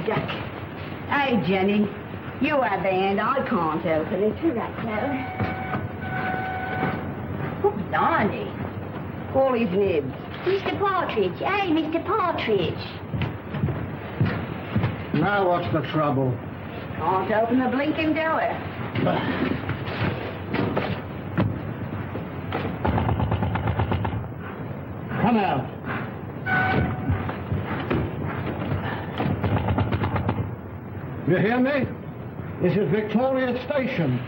duck. Hey, Jenny, you have the hand. I can't open it. Right now. Oh, blimey. All his nibs. Mr. Partridge. Hey, Mr. Partridge. Now what's the trouble? Can't open the blinking door. Come out. You hear me? This is Victoria Station.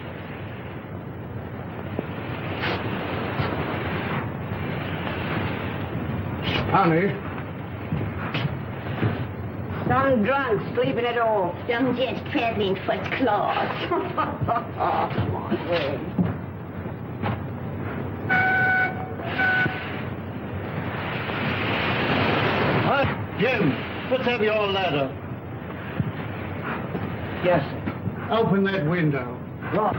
Honey. Some drunk sleeping it off. Some just traveling first class. Come on, Red. Jim, let's have your ladder. Yes, sir. Open that window. Right.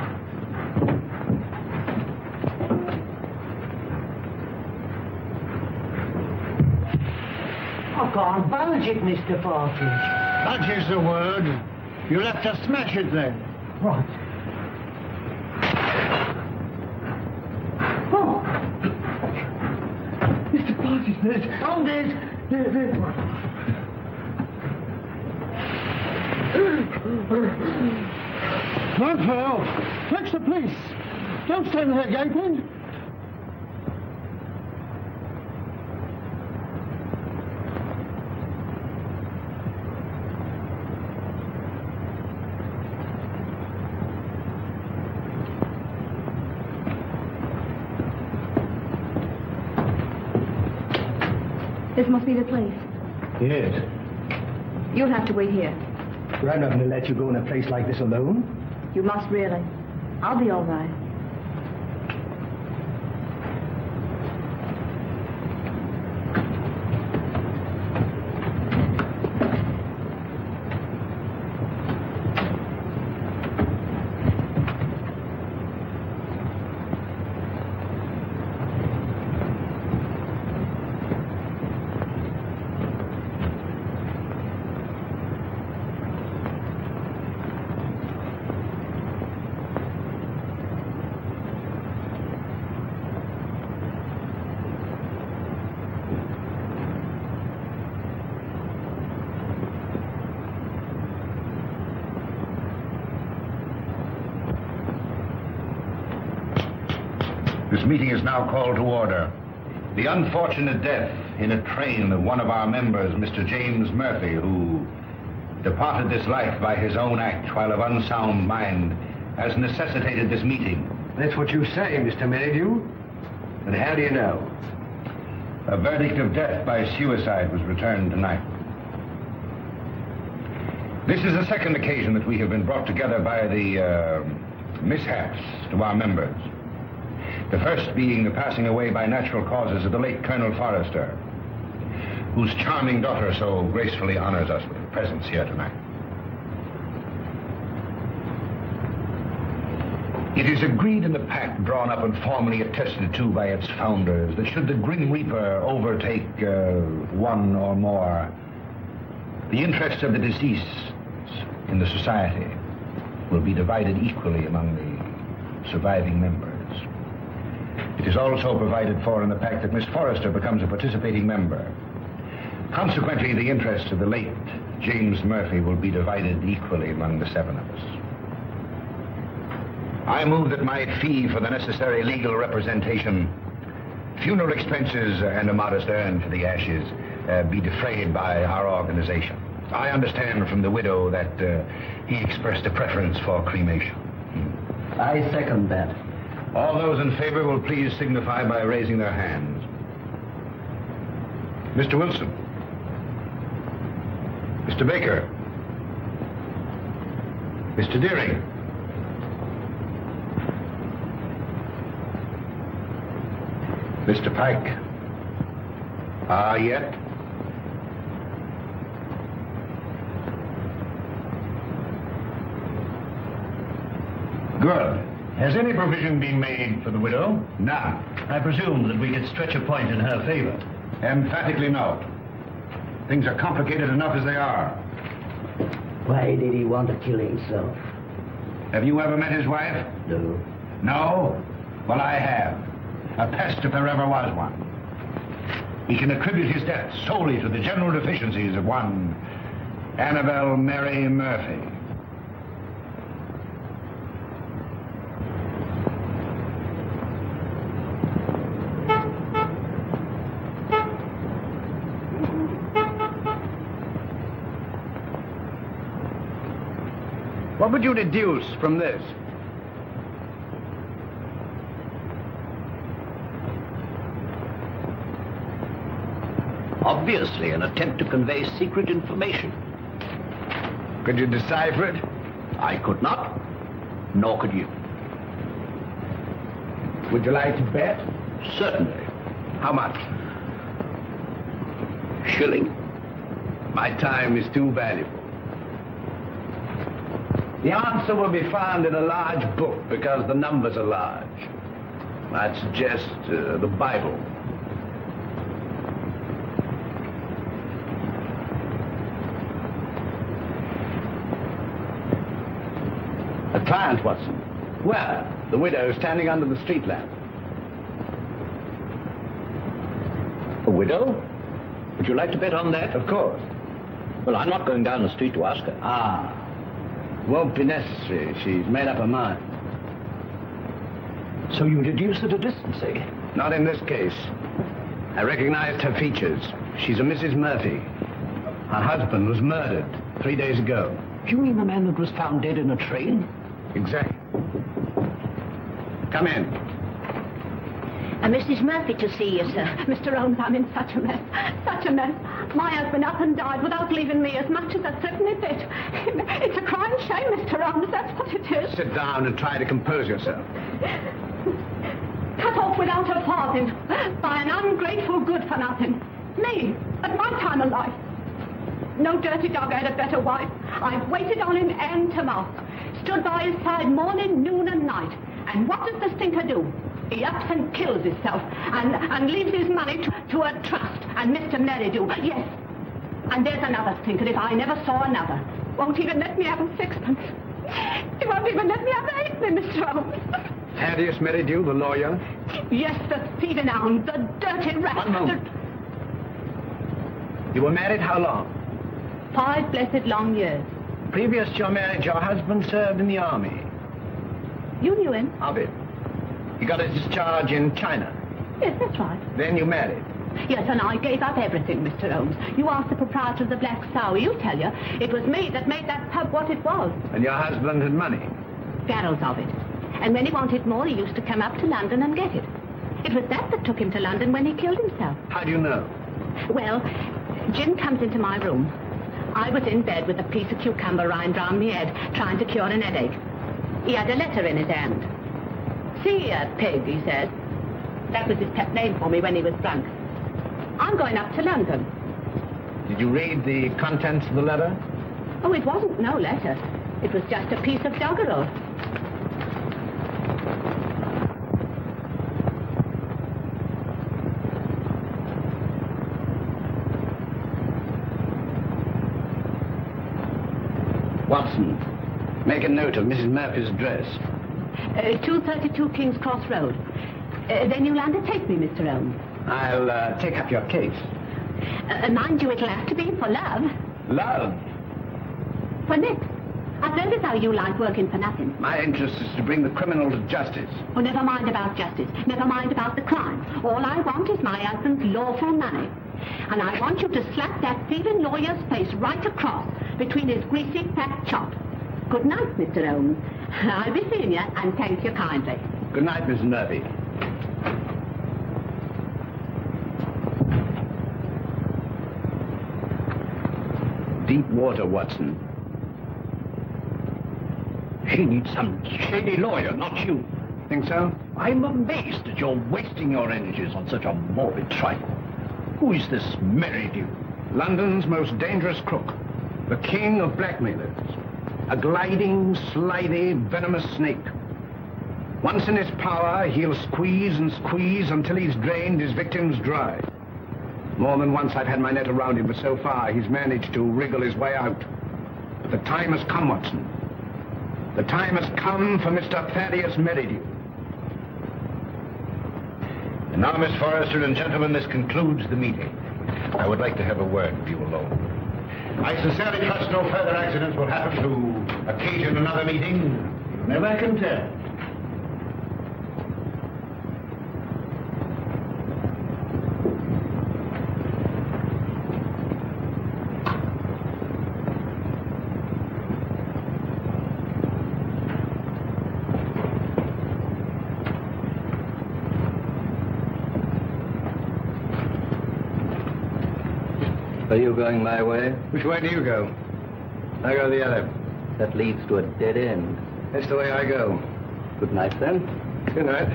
I can't budge it, Mr. Partridge. Budge is the word. You'll have to smash it then. Right. Oh! Mr. Partridge, there's... Oh, there's... Don't fail. Fetch the police. Don't stand there gaping. This must be the place. Yes. You'll have to wait here. I'm not going to let you go in a place like this alone. You must really. I'll be all right. This meeting is now called to order. The unfortunate death in a train of one of our members, Mr. James Murphy, who departed this life by his own act while of unsound mind, has necessitated this meeting. That's what you say, Mr. Merrydew. But how do you know? A verdict of death by suicide was returned tonight. This is the second occasion that we have been brought together by the mishaps to our members. The first being the passing away by natural causes of the late Colonel Forrester, whose charming daughter so gracefully honors us with presence here tonight. It is agreed in the pact drawn up and formally attested to by its founders that should the Grim Reaper overtake one or more, the interests of the deceased in the society will be divided equally among the surviving members. It is also provided for in the pact that Miss Forrester becomes a participating member. Consequently, the interests of the late James Murphy will be divided equally among the seven of us. I move that my fee for the necessary legal representation, funeral expenses, and a modest urn for the ashes be defrayed by our organization. I understand from the widow that he expressed a preference for cremation. I second that. All those in favor will please signify by raising their hands. Mr. Wilson. Mr. Baker. Mr. Deering. Mr. Pike. Yet? Good. Has any provision been made for the widow? None. I presume that we could stretch a point in her favor. Emphatically no. Things are complicated enough as they are. Why did he want to kill himself? Have you ever met his wife? No. No? Well, I have. A pest if there ever was one. He can attribute his death solely to the general deficiencies of one Annabelle Mary Murphy. What would you deduce from this? Obviously an attempt to convey secret information. Could you decipher it? I could not, nor could you. Would you like to bet? Certainly. How much? Shilling. My time is too valuable. The answer will be found in a large book because the numbers are large. I'd suggest the Bible. A client, Watson. Where? The widow standing under the street lamp. A widow? Would you like to bet on that? Of course. Well, I'm not going down the street to ask her. Ah. Won't be necessary. She's made up her mind. So you deduce at a distance, eh? Not in this case. I recognized her features. She's a Mrs. Murphy. Her husband was murdered 3 days ago. You mean the man that was found dead in a train? Exactly. Come in. Mrs. Murphy to see you, sir. Mr. Holmes, I'm in such a mess. Such a mess. My husband up and died without leaving me as much as a threepenny bit. It's a crying shame, Mr. Holmes. That's what it is. Sit down and try to compose yourself. Cut off without a farthing by an ungrateful good-for-nothing. Me, at my time of life. No dirty dog had a better wife. I've waited on him hand to mouth. Stood by his side morning, noon and night. And what does the stinker do? He ups and kills himself and leaves his money to a trust and Mr. Merrydew. Yes. And there's another stinker if I never saw another. Won't even let me have a sixpence. He won't even let me have a halfpenny, Mr. Holmes. Thaddeus Merrydew, the lawyer? Yes, the thieving hound, the dirty rat. 1 moment. You were married how long? 5 blessed long years. Previous to your marriage, your husband served in the army. You knew him? Of it. He got his discharge in China. Yes, that's right. Then you married. Yes, and I gave up everything, Mr. Holmes. You asked the proprietor of the Black Sow. He'll tell you. It was me that made that pub what it was. And your husband had money? Barrels of it. And when he wanted more, he used to come up to London and get it. It was that took him to London when he killed himself. How do you know? Well, Jim comes into my room. I was in bed with a piece of cucumber rind round my head, trying to cure an headache. He had a letter in his hand. See here, pig, he said. That was his pet name for me when he was drunk. I'm going up to London. Did you read the contents of the letter? Oh, it wasn't no letter. It was just a piece of doggerel. Watson, make a note of Mrs. Murphy's address. 232 King's Cross Road. Then you'll undertake me, Mr. Holmes. I'll take up your case. Mind you, it'll have to be for love. Love? For Nick. I've noticed how you like working for nothing. My interest is to bring the criminal to justice. Oh, never mind about justice. Never mind about the crime. All I want is my husband's lawful money. And I want you to slap that thieving lawyer's face right across between his greasy fat chop. Good night, Mr. Holmes. I'll be seeing you, and thank you kindly. Good night, Mrs. Murphy. Deep water, Watson. She needs some shady lawyer, not you. Think so? I'm amazed that you're wasting your energies on such a morbid trifle. Who is this Merrydew? London's most dangerous crook. The king of blackmailers. A gliding, slithy, venomous snake. Once in his power, he'll squeeze and squeeze until he's drained his victims dry. More than once I've had my net around him, but so far he's managed to wriggle his way out. But the time has come, Watson. The time has come for Mr. Thaddeus Merrydew. And now, Miss Forrester and gentlemen, this concludes the meeting. I would like to have a word with you alone. I sincerely trust no further accidents will happen to occasion another meeting. You never can tell. Are you going my way? Which way do you go? I go the other. That leads to a dead end. That's the way I go. Good night, then. Good night.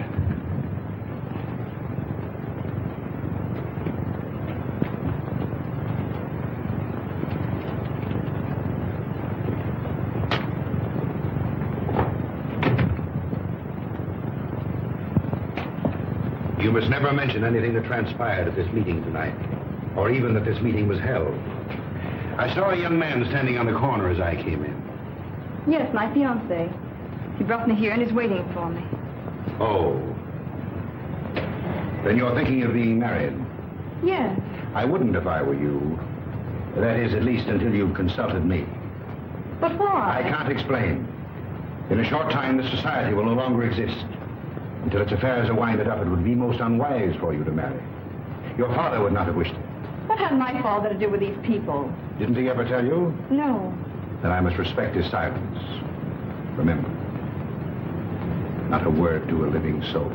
You must never mention anything that transpired at this meeting tonight, or even that this meeting was held. I saw a young man standing on the corner as I came in. Yes, my fiancé. He brought me here and is waiting for me. Oh. Then you're thinking of being married? Yes. I wouldn't if I were you. That is, at least until you've consulted me. But why? I can't explain. In a short time, this society will no longer exist. Until its affairs are winded up, it would be most unwise for you to marry. Your father would not have wished it. What had my father to do with these people? Didn't he ever tell you? No. Then I must respect his silence. Remember, not a word to a living soul.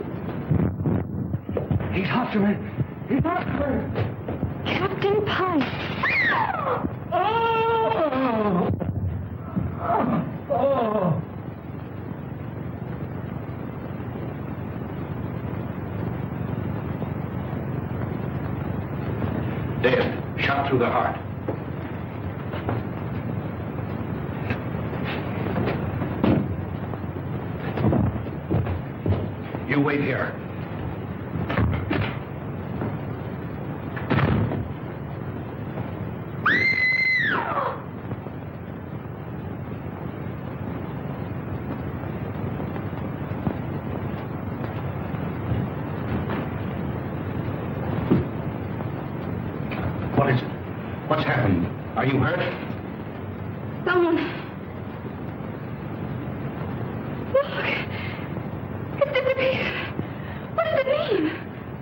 He's after me. He's after me. Captain Pike. Oh! Oh! Dead. Shot through the heart. You wait here. What is it? What's happened? Are you hurt? Someone. Look. It's disappeared. What does it mean?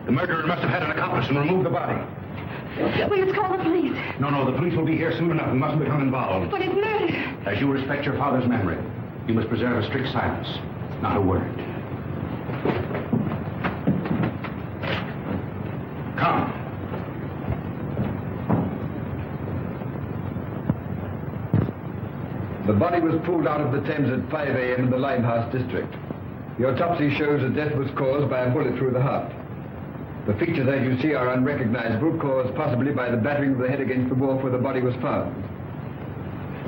The murderer must have had an accomplice and removed the body. We must call the police. No, the police will be here soon enough and mustn't become involved. But it's murder. As you respect your father's memory, you must preserve a strict silence. Not a word. Come. The body was pulled out of the Thames at 5 a.m. in the Limehouse district. The autopsy shows that death was caused by a bullet through the heart. The features, as you see, are unrecognizable, caused possibly by the battering of the head against the wharf where the body was found.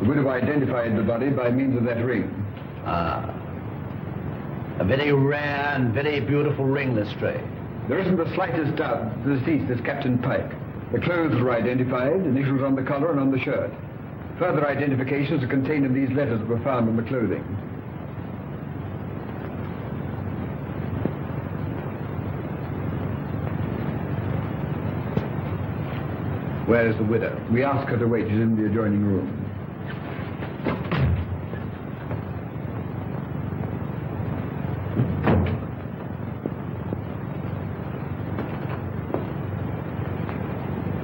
The widow identified the body by means of that ring. Ah. A very rare and very beautiful ring, Lestrade. There isn't the slightest doubt the deceased is Captain Pike. The clothes were identified, initials on the collar and on the shirt. Further identifications are contained in these letters that were found in the clothing. Where is the widow? We asked her to wait. She's in the adjoining room.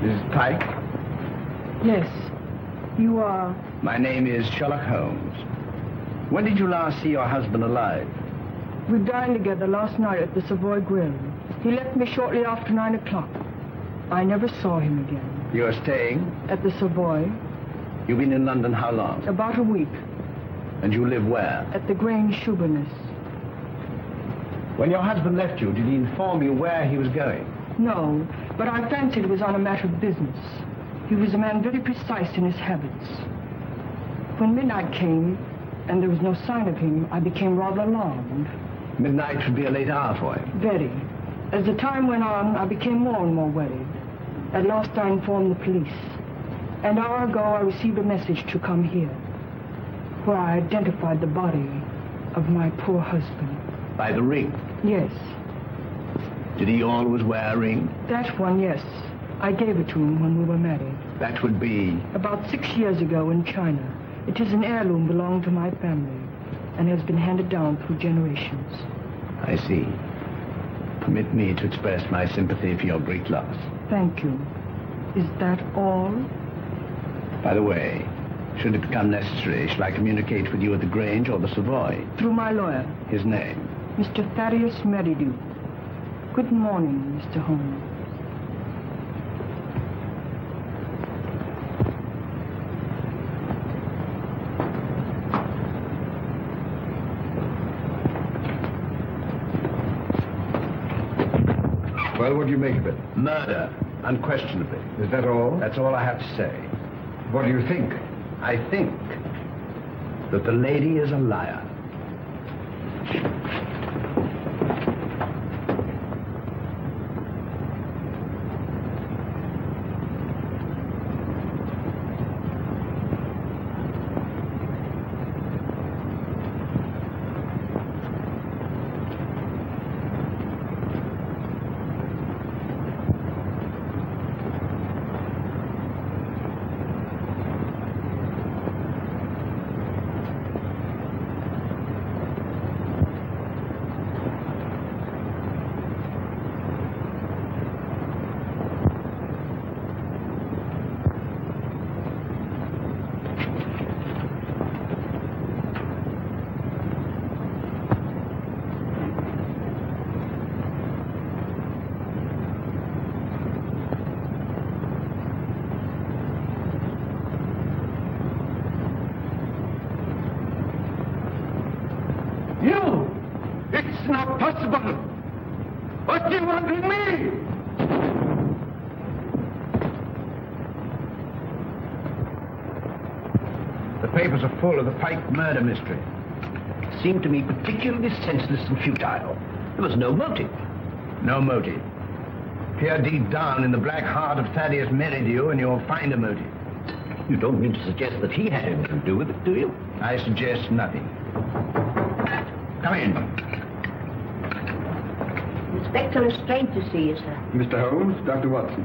Mrs. Pike? Yes. You are? My name is Sherlock Holmes. When did you last see your husband alive? We dined together last night at the Savoy Grill. He left me shortly after 9 o'clock. I never saw him again. You are staying? At the Savoy. You've been in London how long? About a week. And you live where? At the Grange Shoeburyness. When your husband left you, did he inform you where he was going? No, but I fancied it was on a matter of business. He was a man very precise in his habits. When midnight came, and there was no sign of him, I became rather alarmed. Midnight should be a late hour for him. Very. As the time went on, I became more and more worried. At last I informed the police. An hour ago, I received a message to come here. where I identified the body of my poor husband. By the ring? Yes. Did he always wear a ring? That one, yes. I gave it to him when we were married. That would be? About 6 years ago in China. It is an heirloom belonging to my family and has been handed down through generations. I see. Permit me to express my sympathy for your great loss. Thank you. Is that all? By the way, should it become necessary, shall I communicate with you at the Grange or the Savoy? Through my lawyer. His name? Mr. Thaddeus Merrydew. Good morning, Mr. Holmes. Well, what do you make of it? Murder, unquestionably. Is that all? That's all I have to say. What do you think? I think that the lady is a liar. It's not possible! What do you want with me? The papers are full of the Pike murder mystery. It seemed to me particularly senseless and futile. There was no motive. No motive. Peer deep down in the black heart of Thaddeus Merrydew and you'll find a motive. You don't mean to suggest that he had anything to do with it, do you? I suggest nothing. Come in. Inspector Lestrade to see you, sir. Mr. Holmes, Dr. Watson.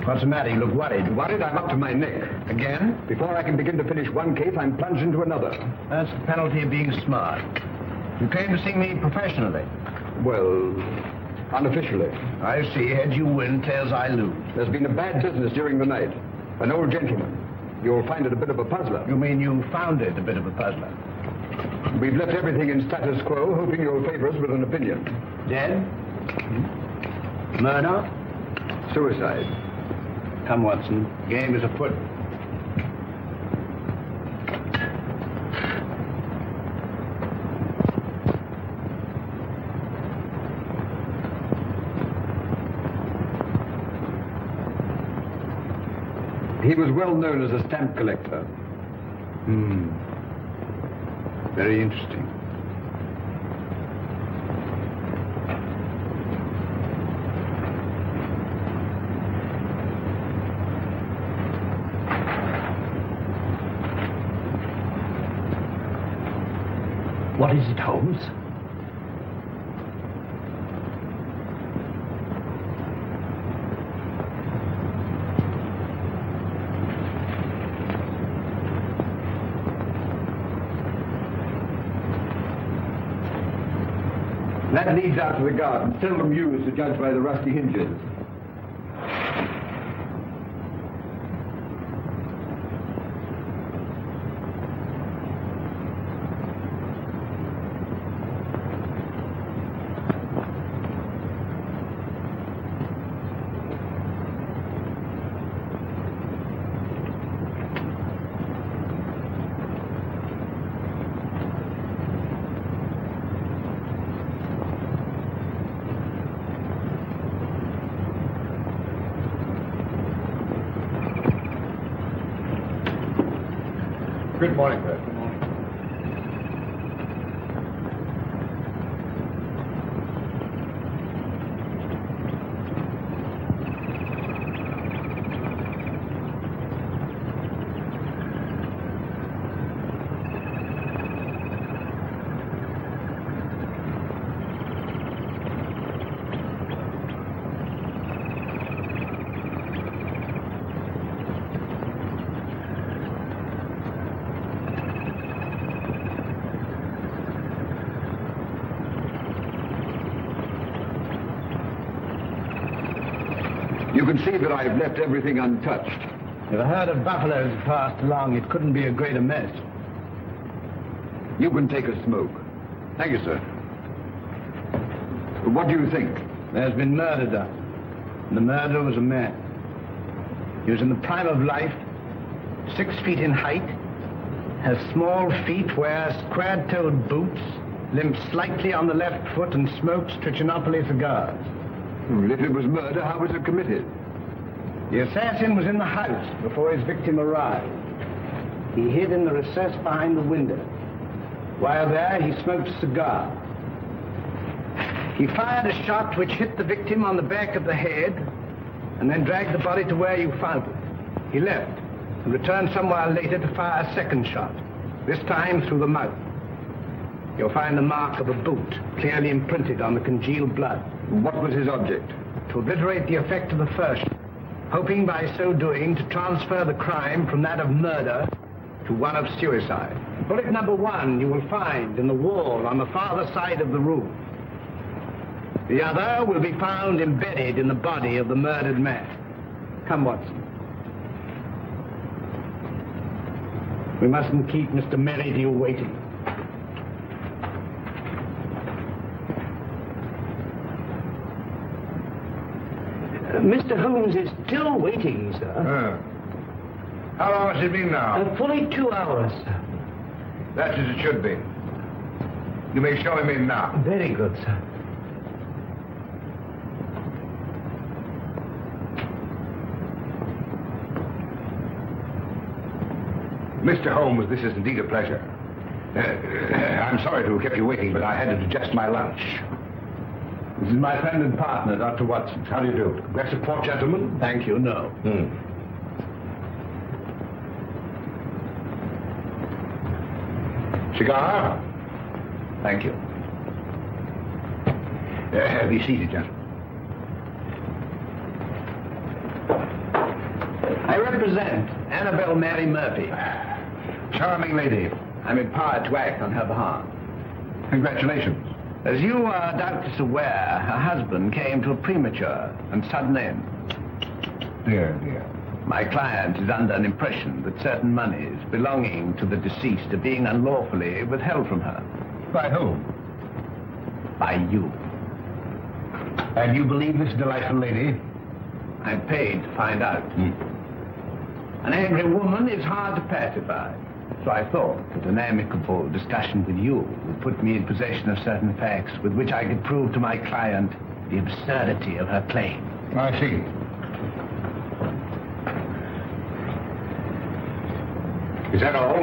What's the matter? You look worried. Worried? I'm up to my neck. Again? Before I can begin to finish one case, I'm plunged into another. That's the penalty of being smart. You came to see me professionally. Well, unofficially. I see. Heads you win, tails I lose. There's been a bad business during the night. An old gentleman. You'll find it a bit of a puzzler. You mean you found it a bit of a puzzler? We've left everything in status quo, hoping you'll favor us with an opinion. Dead? Murder? Suicide. Come, Watson. Game is afoot. He was well known as a stamp collector. Very interesting. What is it, Holmes? That leads out to the garden, seldom used to judge by the rusty hinges. Good morning, Fred. Good morning. You can see that I've left everything untouched. If a herd of buffaloes passed along, it couldn't be a greater mess. You can take a smoke. Thank you, sir. What do you think? There's been murder done. And the murderer was a man. He was in the prime of life, 6 feet in height, has small feet, wears square-toed boots, limps slightly on the left foot, and smokes Trichinopoly cigars. If it was murder, how was it committed? The assassin was in the house before his victim arrived. He hid in the recess behind the window. While there, he smoked a cigar. He fired a shot which hit the victim on the back of the head and then dragged the body to where you found it. He left and returned some while later to fire a second shot, this time through the mouth. You'll find the mark of a boot clearly imprinted on the congealed blood. What was his object? To obliterate the effect of the first, hoping by so doing to transfer the crime from that of murder to one of suicide. Bullet number 1 you will find in the wall on the farther side of the room. The other will be found embedded in the body of the murdered man. Come, Watson. We mustn't keep Mr. Merrydew waiting. Mr. Holmes is still waiting, sir. How long has it been now? Fully 2 hours, sir. That's as it should be. You may show him in now. Very good, sir. Mr. Holmes, this is indeed a pleasure. I'm sorry to have kept you waiting, but I had to digest my lunch. This is my friend and partner, Dr. Watson. How do you do? Glass of port, gentlemen? Thank you, no. Cigar? Thank you. Be seated, gentlemen. I represent Annabelle Mary Murphy. Charming lady. I'm empowered to act on her behalf. Congratulations. As you are doubtless aware, her husband came to a premature and sudden end. Dear, dear. My client is under an impression that certain monies belonging to the deceased are being unlawfully withheld from her. By whom? By you. And you believe this delightful lady? I'm paid to find out. An angry woman is hard to pacify. So I thought that an amicable discussion with you would put me in possession of certain facts with which I could prove to my client the absurdity of her claim. I see. Is that all?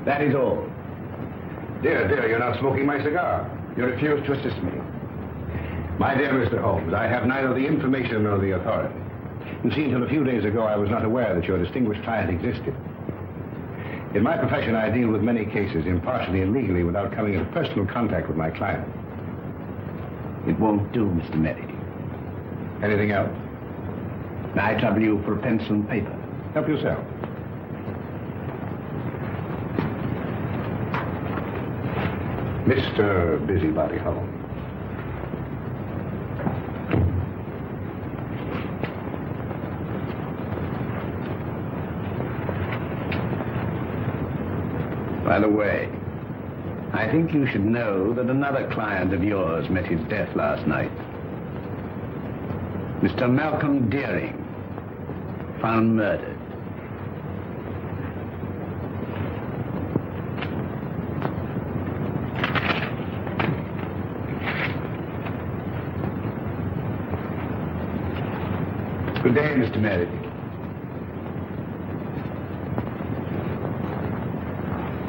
That is all. Dear, dear, you're not smoking my cigar. You refuse to assist me. My dear Mr. Holmes, I have neither the information nor the authority. You see, until a few days ago, I was not aware that your distinguished client existed. In my profession, I deal with many cases, impartially and legally, without coming into personal contact with my client. It won't do, Mr. Merrydew. Anything else? May I trouble you for a pencil and paper? Help yourself. Mr. Busybody Holmes. By the way, I think you should know that another client of yours met his death last night. Mr. Malcolm Deering, found murdered. Good day, Mr. Merrydew.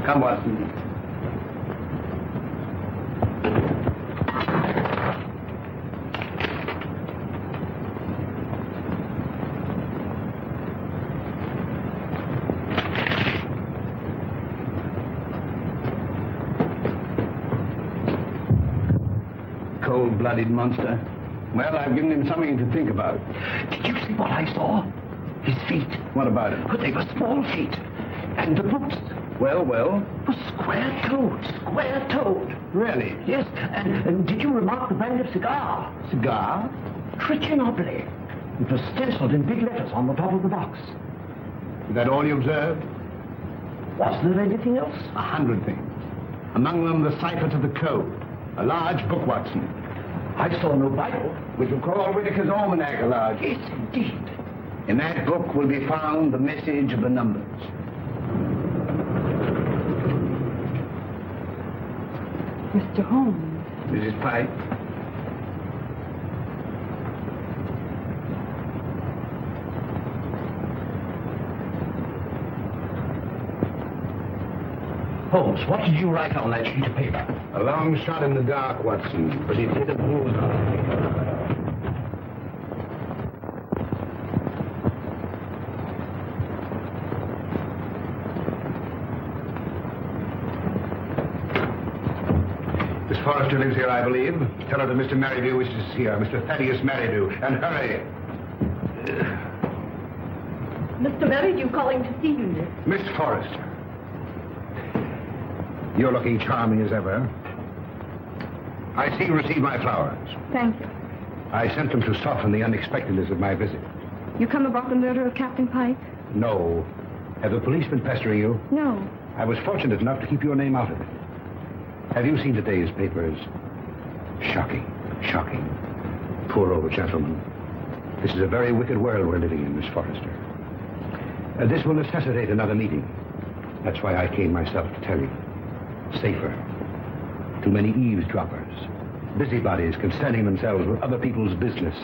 Come, Watson. Cold-blooded monster. Well, I've given him something to think about. Did you see what I saw? His feet. What about it? But they were small feet. And the boots Well? were square-toed. Really? Yes, and did you remark the brand of cigar? Cigar? Trichinopoly. It was stenciled in big letters on the top of the box. Is that all you observed? Was there anything else? 100 things. Among them, the cipher to the code. A large book, Watson. I saw no Bible. We can call Whitaker's Almanac a large. Yes, indeed. In that book will be found the message of the numbers. Mr. Holmes. Mrs. Pike? Holmes, what did you write on that sheet of paper? A long shot in the dark, Watson, but it hit a bullseye. Miss Forrester lives here, I believe. Tell her that Mr. Merrydew wishes to see her, Mr. Thaddeus Merrydew, and hurry. Mr. Merrydew calling to see you. Miss Forrester. You're looking charming as ever. I see you received my flowers. Thank you. I sent them to soften the unexpectedness of my visit. You come about the murder of Captain Pike? No. Have the police been pestering you? No. I was fortunate enough to keep your name out of it. Have you seen today's papers? Shocking. Shocking. Poor old gentleman. This is a very wicked world we're living in, Miss Forrester. This will necessitate another meeting. That's why I came myself to tell you. Safer. Too many eavesdroppers. Busybodies concerning themselves with other people's business.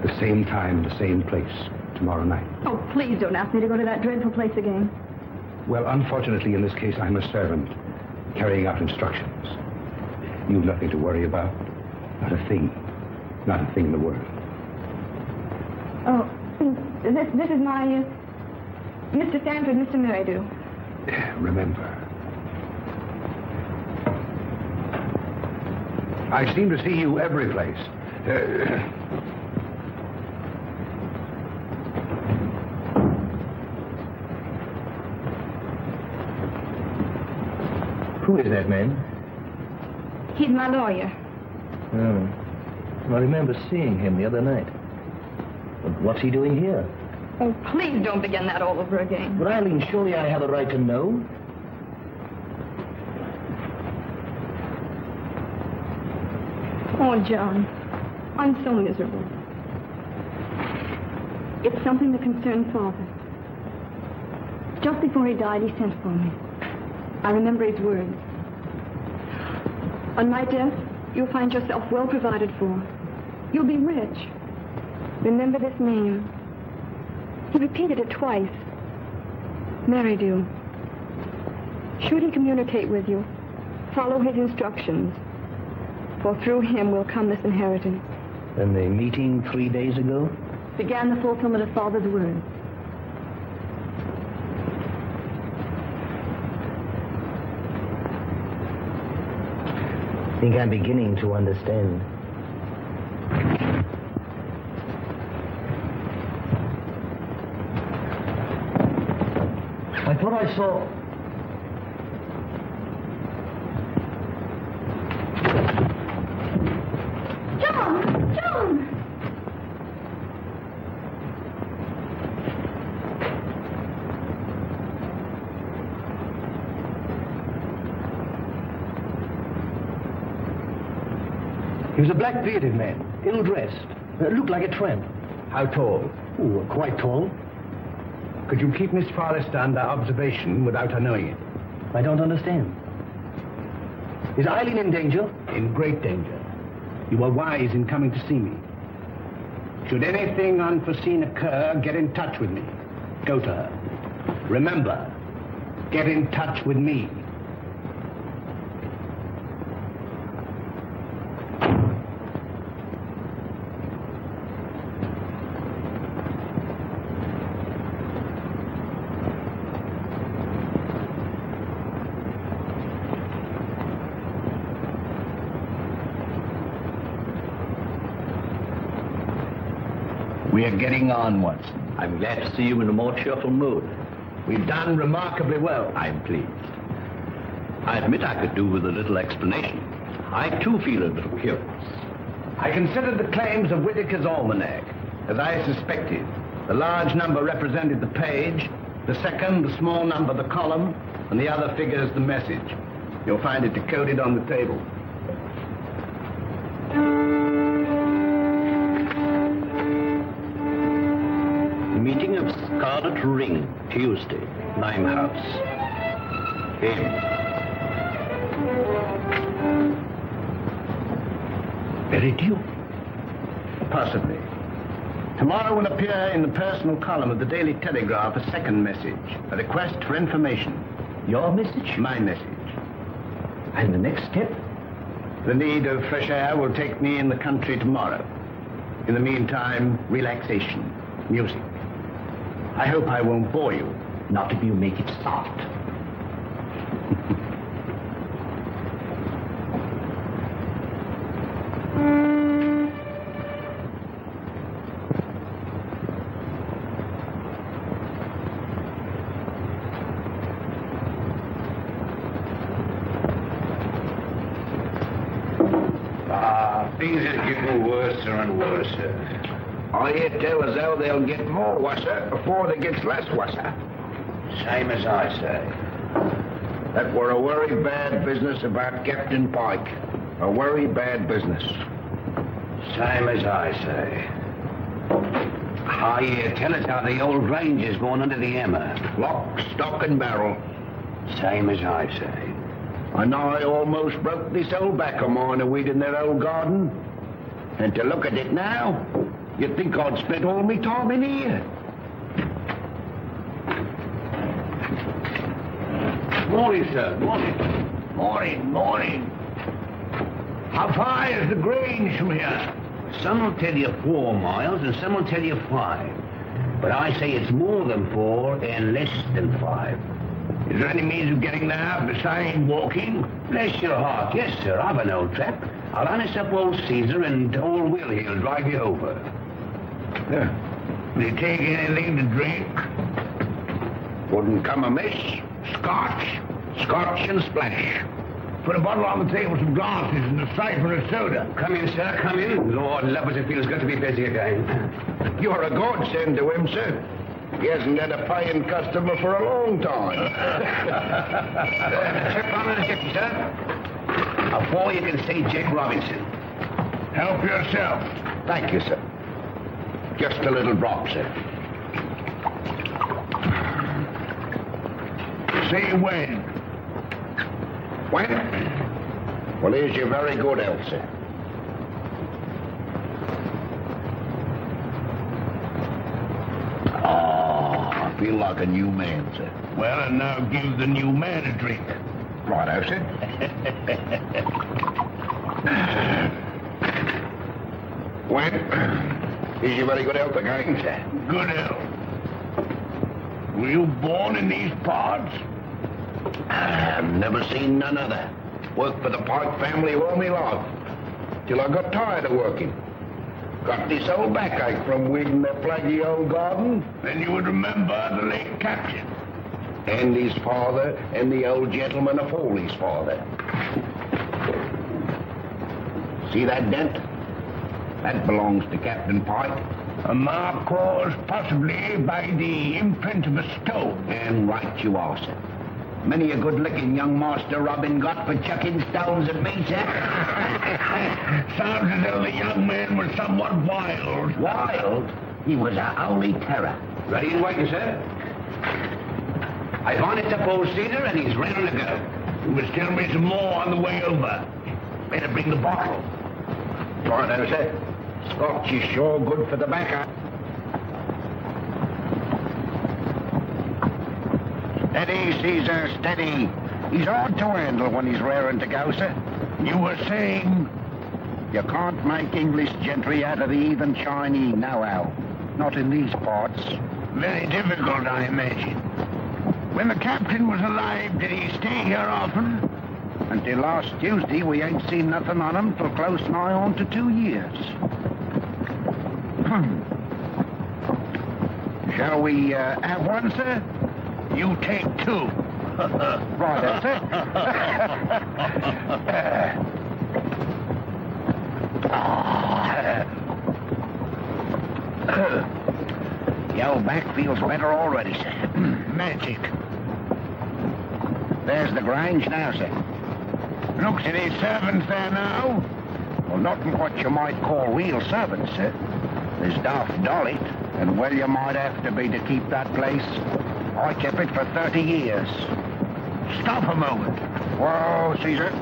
The same time, the same place, tomorrow night. Oh, please don't ask me to go to that dreadful place again. Well, unfortunately, in this case, I'm a servant, carrying out instructions. You've nothing to worry about. Not a thing. Not a thing in the world. Oh, this is my, Mr. Sanford, Mr. Merrydew. Remember. I seem to see you every place. Who is that man? He's my lawyer. Oh. I remember seeing him the other night. But what's he doing here? Oh, please don't begin that all over again. But Eileen, surely I have a right to know. Oh, John, I'm so miserable. It's something that concerns Father. Just before he died, he sent for me. I remember his words. On my death, you'll find yourself well provided for. You'll be rich. Remember this name. He repeated it twice. Merrydew. Should he communicate with you, follow his instructions, for through him will come this inheritance. And the meeting 3 days ago? Began the fulfillment of Father's words. I think I'm beginning to understand. I thought I saw... John! John! He was a black-bearded man, ill-dressed, looked like a tramp. How tall? Oh, quite tall. Could you keep Miss Forrester under observation without her knowing it? I don't understand. Is Eileen in danger? In great danger. You were wise in coming to see me. Should anything unforeseen occur, get in touch with me. Go to her. Remember, get in touch with me. We are getting on, Watson. I'm glad to see you in a more cheerful mood. We've done remarkably well. I'm pleased. I admit I could do with a little explanation. I, too, feel a little curious. I considered the claims of Whitaker's almanac. As I suspected, the large number represented the page, the second, the small number, the column, and the other figures the message. You'll find it decoded on the table. Meeting of Scarlet Ring, Tuesday, Limehouse. M. Merrydew? Possibly. Tomorrow will appear in the personal column of the Daily Telegraph a second message, a request for information. Your message? My message. And the next step? The need of fresh air will take me in the country tomorrow. In the meantime, relaxation, music. I hope I won't bore you. Not if you make it soft. Things are getting worse and worse. I hear tell as how they'll get more worser before they gets less worser. Same as I say. That were a very bad business about Captain Pike. A very bad business. Same as I say. I hear tell us how the old ranger's going under the hammer. Lock, stock, and barrel. Same as I say. And I almost broke this old back of mine a weed in their old garden. And to look at it now, you'd think I'd spent all my time in here. Morning, sir. Morning. Morning. How far is the Grange from here? Some will tell you 4 miles, and some will tell you 5. But I say it's more than 4 and less than 5. Is there any means of getting there besides walking? Bless your heart, yes, sir. I've an old trap. I'll harness up old Caesar and old Will he'll drive you over. Will you take anything to drink? Wouldn't come amiss. Scotch and splash. Put a bottle on the table, some glasses, and a siphon of soda. Come in, sir, come in. Lord love us, it feels good to be busy again. You're a godsend to him, sir. He hasn't had a paying customer for a long time. Trip on the ship, sir. Before you can say Jack Robinson. Help yourself. Thank you, sir. Just a little drop, sir. Say when. When? Well, here's your very good health, sir. I feel like a new man, sir. Well, and now give the new man a drink. Righto, sir. When? Is your very good health again, sir? Good health. Were you born in these parts? I've never seen none other. Worked for the Pike family all my life. Till I got tired of working. Got this old backache from weeding their flaggy old garden. Then you would remember the late captain. And his father, and the old gentleman of Foley's father. See that dent? That belongs to Captain Pike. A mark caused possibly by the imprint of a stone. And right you are, sir. Many a good-looking young Master Robin got for chucking stones at me, sir. Sounds as though the young man was somewhat wild. Wild? He was a holy terror. Ready and waiting, sir. I've harnessed up old Cedar, and he's ready to go. You must tell me some more on the way over. Better bring the bottle. Righto, sir. Scotch is sure good for the backer. Steady, Caesar, steady. He's hard to handle when he's raring to go, sir. You were saying? You can't make English gentry out of the heathen Chinese now, Al. Not in these parts. Very difficult, I imagine. When the captain was alive, did he stay here often? Until last Tuesday, we ain't seen nothing on him till close nigh on to 2 years. Shall we have one, sir? You take 2. Right, that's it. Ah. feels better already, sir. Magic. There's the Grange now, sir. Looks at his servants there now. Well, not what you might call real servants, sir. There's Daft Dolly, and well you might have to be to keep that place. I kept it for 30 years. Stop a moment. Whoa, Caesar.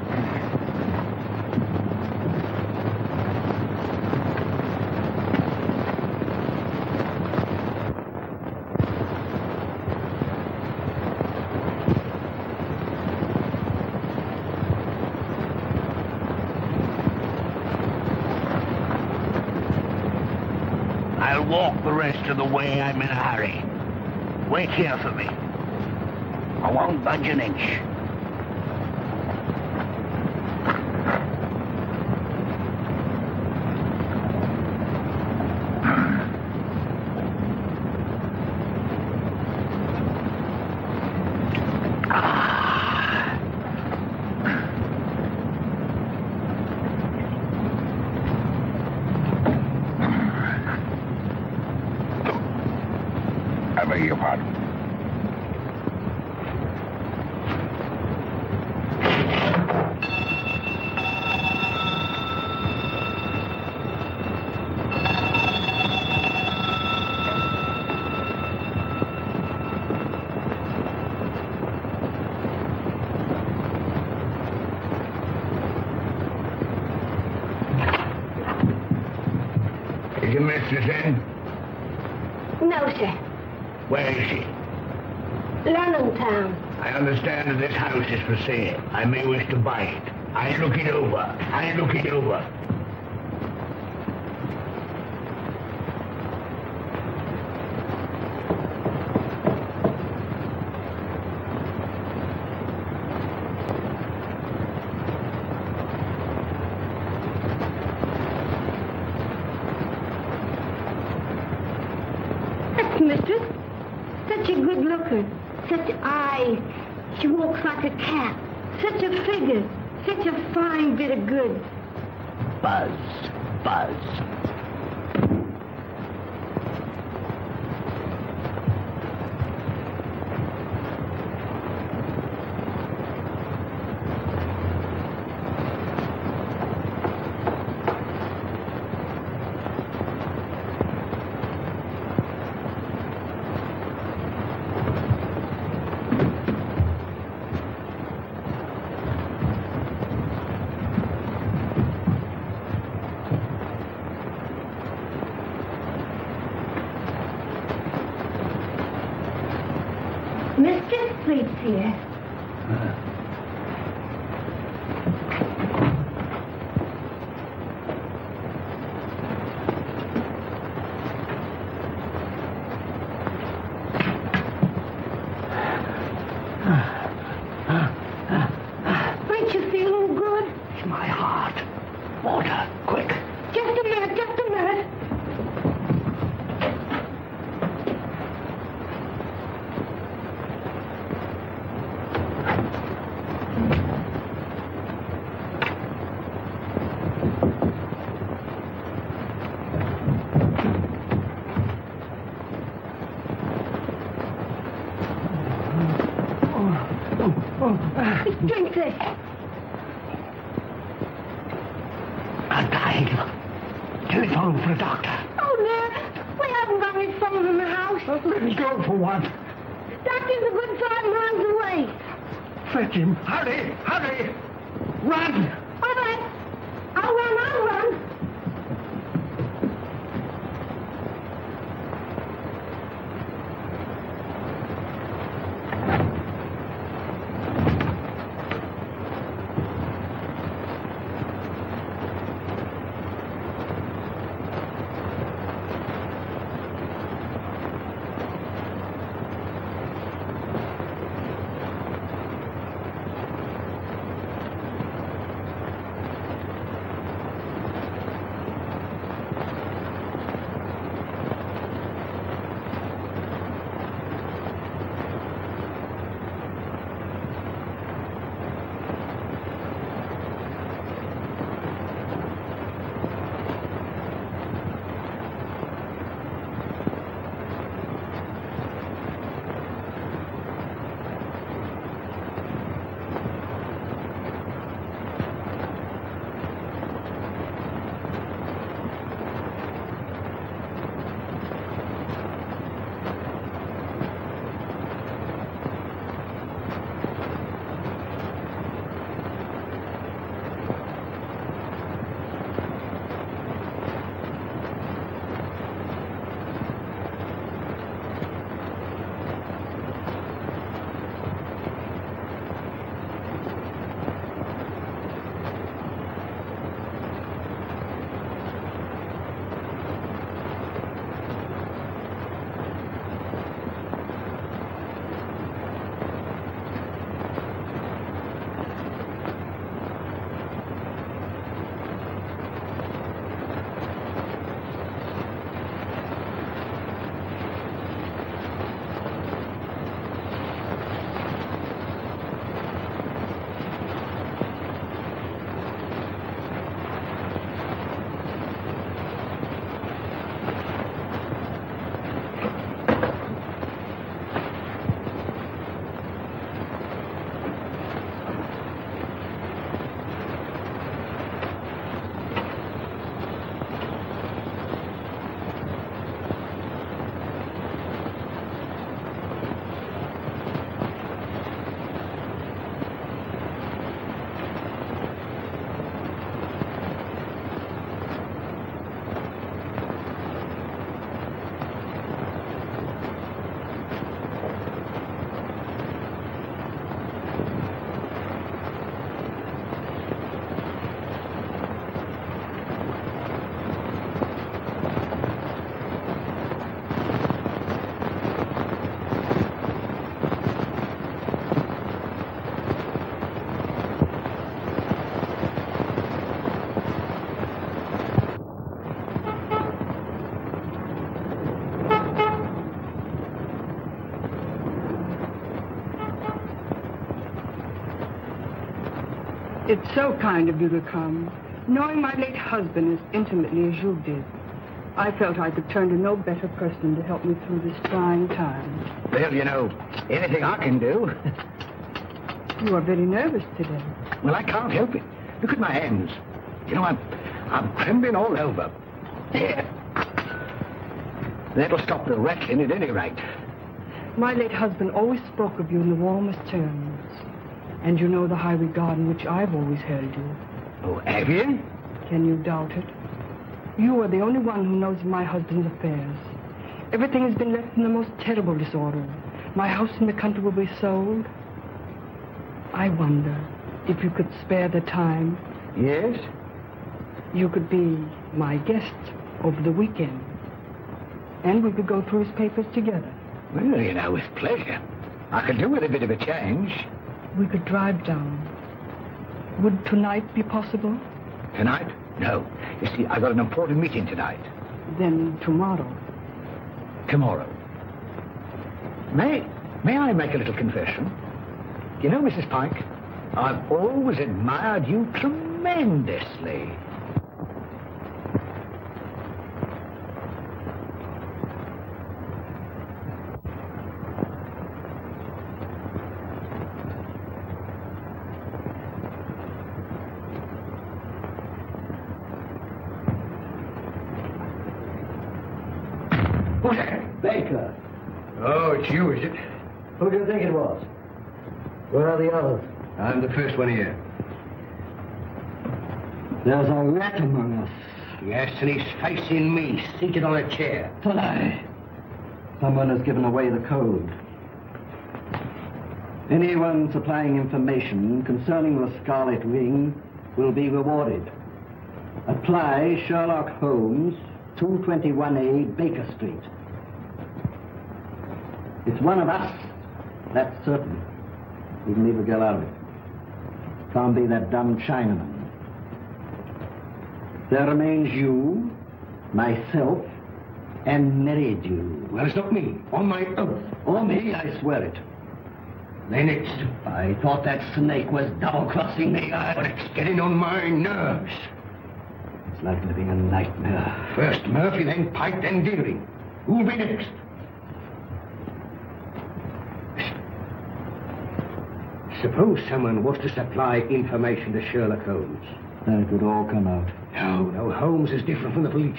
I'll walk the rest of the way. I'm in a hurry. Wait here for me. I won't budge an inch. I beg your pardon. Is your mistress in? No, sir. Where is she? London town. I understand that this house is for sale. I may wish to buy it. I look it over. That's mistress. Such a good looker. Such eyes. She walks like a cat. Such a figure. Such a fine bit of goods. Buzz. Mistress sleeps here. Ain't you feeling good? It's my heart. Water, quick. Just a minute. Drink this. I'm dying. Telephone for a doctor. Oh, dear. We haven't got any phone in the house. Let me go for one. Doctor's a good 5 miles away. Fetch him. Hurry. Run. All right. I'll run. It's so kind of you to come. Knowing my late husband as intimately as you did, I felt I could turn to no better person to help me through this trying time. Well, you know, anything I can do. You are very nervous today. Well, I can't help it. Look at my hands. You know, I'm trembling all over. There. That'll stop the rattling at any rate. My late husband always spoke of you in the warmest terms. And you know the high regard in which I've always held you. Oh, have you? Can you doubt it? You are the only one who knows of my husband's affairs. Everything has been left in the most terrible disorder. My house in the country will be sold. I wonder if you could spare the time. Yes? You could be my guest over the weekend. And we could go through his papers together. Well, you know, with pleasure. I could do with a bit of a change. We could drive down. Would tonight be possible? Tonight? No. You see, I've got an important meeting tonight. Then tomorrow. Tomorrow. May I make a little confession? You know, Mrs. Pike, I've always admired you tremendously. Who's that? Baker. Oh, it's you, is it? Who do you think it was? Where are the others? I'm the first one here. There's a rat among us. Yes, and he's facing me, seated on a chair. Aye. Someone has given away the code. Anyone supplying information concerning the Scarlet Ring will be rewarded. Apply Sherlock Holmes, 221A Baker Street. It's one of us, that's certain. We can leave the girl out of it. Can't be that dumb Chinaman. There remains you, myself, and Merrydew. Well, it's not me, on my oath. Or me, I swear it. Then it's... I thought that snake was double-crossing me. But it's getting on my nerves. It's like living a nightmare. First Murphy, then Pike, then Deering. Who'll be next? Suppose someone was to supply information to Sherlock Holmes. Then it would all come out. No, Holmes is different from the police.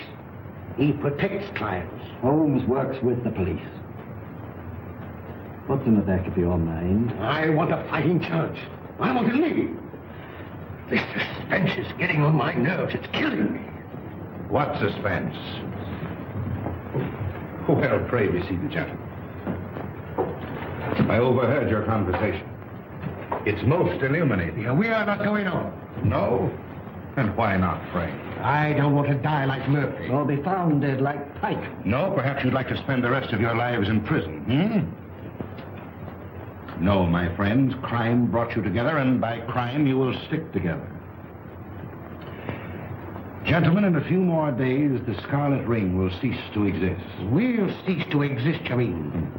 He protects clients. Holmes works with the police. What's in the back of your mind? I want a fighting chance. I want to live. This suspense is getting on my nerves. It's killing me. What suspense? Well, pray be seated, gentlemen. I overheard your conversation. It's most illuminating. Yeah, we are not going on. No? And why not, pray? I don't want to die like Murphy. Or be found dead like Pike. No, perhaps you'd like to spend the rest of your lives in prison, No, my friends, crime brought you together, and by crime you will stick together. Gentlemen, in a few more days, the Scarlet Ring will cease to exist. We'll cease to exist, you mean?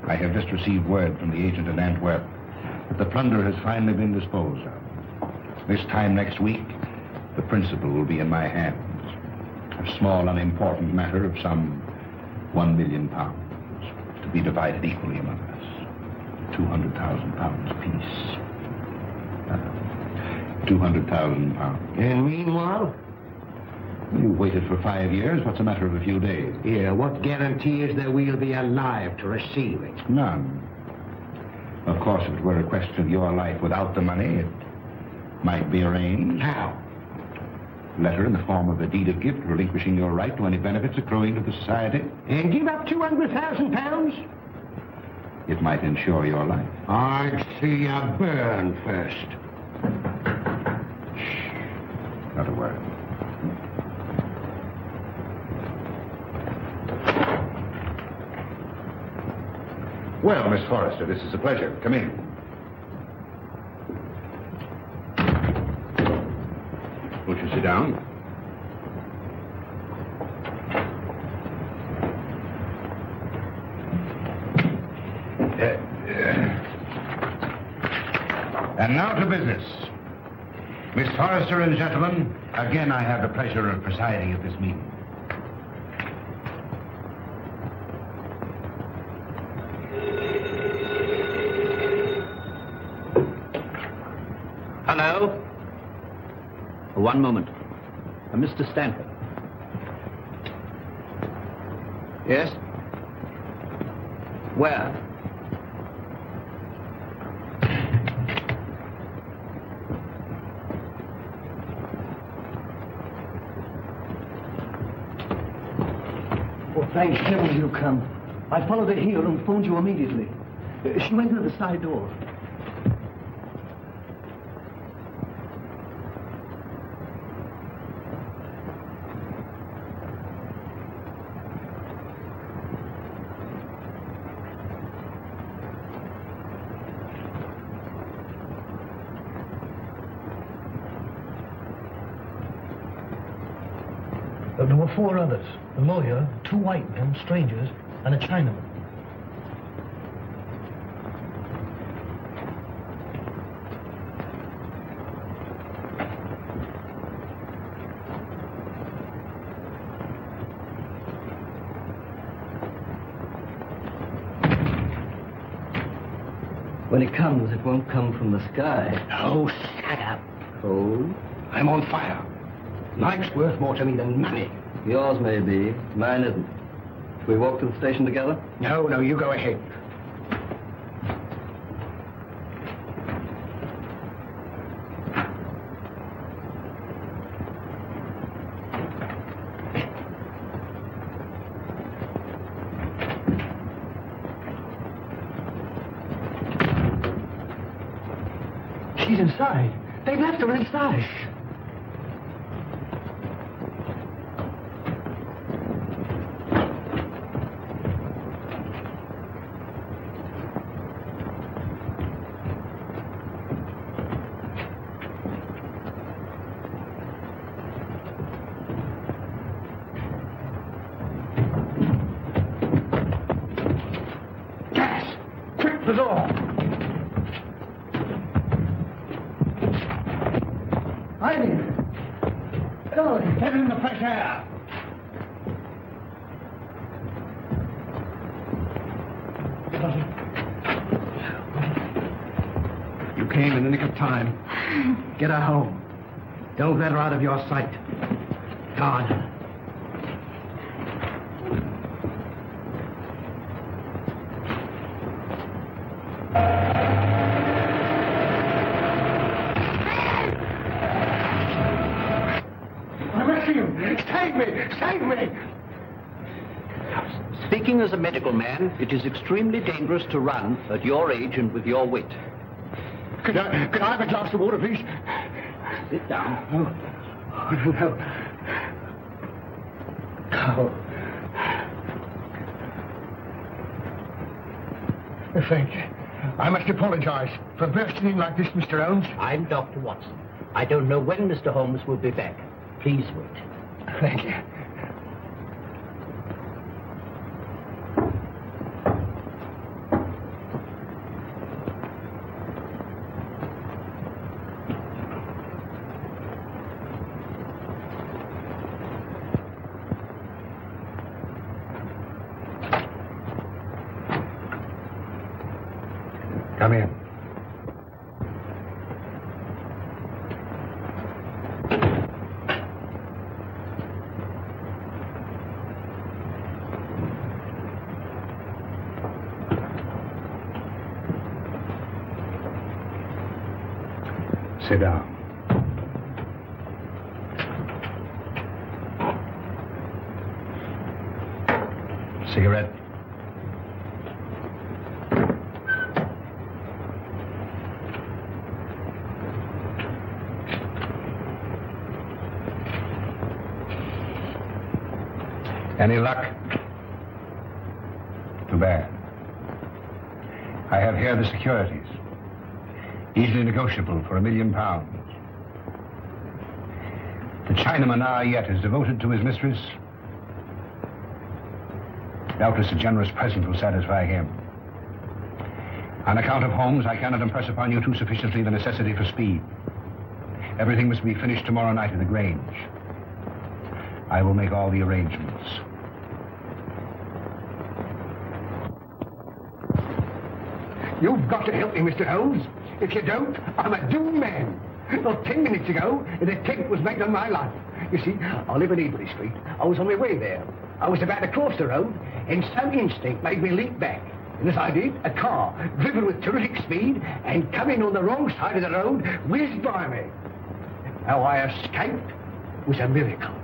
I have just received word from the agent in Antwerp that the plunder has finally been disposed of. This time next week, the principal will be in my hands. A small, unimportant matter of some £1 million, to be divided equally among us. £200,000 apiece. £200,000. And meanwhile? You waited for 5 years. What's a matter of a few days? Yeah, what guarantee is that we'll be alive to receive it? None. Of course, if it were a question of your life without the money, it might be arranged. How? Letter in the form of a deed of gift relinquishing your right to any benefits accruing to the society. And give up £200,000? It might ensure your life. I'd see you burn first. Shh. Not a word. Well, Miss Forrester, this is a pleasure. Come in. Won't you sit down? And now to business. Miss Forrester and gentlemen, again I have the pleasure of presiding at this meeting. Hello? One moment. Mr. Stanford. Yes? Where? Oh, thank heaven you come. I followed her here and phoned you immediately. She went through the side door. There were 4 others. A lawyer, 2 white men, strangers, and a Chinaman. When it comes, it won't come from the sky. Oh, shut up. Cold? I'm on fire. Life's worth more to me than money. Yours may be. Mine isn't. Shall we walk to the station together? No, you go ahead. She's inside. They've left her inside. Gas! Quick, the door! Eileen! Darling, Get in the fresh air! You came in the nick of time. Get her home. Don't let her out of your sight. Guard her. save me! Save me! Speaking as a medical man, it is extremely dangerous to run at your age and with your wit. Could I have a glass of water, please? Sit down. Oh. Thank you. I must apologize for bursting in like this, Mr. Holmes. I'm Dr. Watson. I don't know when Mr. Holmes will be back. Please wait. Thank you. Come in. Sit down. Cigarette? Any luck? Too bad. I have here the securities. Easily negotiable for £1 million. The Chinaman now yet is devoted to his mistress. Doubtless a generous present will satisfy him. On account of Holmes, I cannot impress upon you too sufficiently the necessity for speed. Everything must be finished tomorrow night in the Grange. I will make all the arrangements. You've got to help me, Mr. Holmes. If you don't, I'm a doomed man. Not 10 minutes ago, an attempt was made on my life. You see, I live in Ebury Street. I was on my way there. I was about to cross the road, and some instinct made me leap back. And as I did, a car, driven with terrific speed and coming on the wrong side of the road, whizzed by me. How I escaped was a miracle.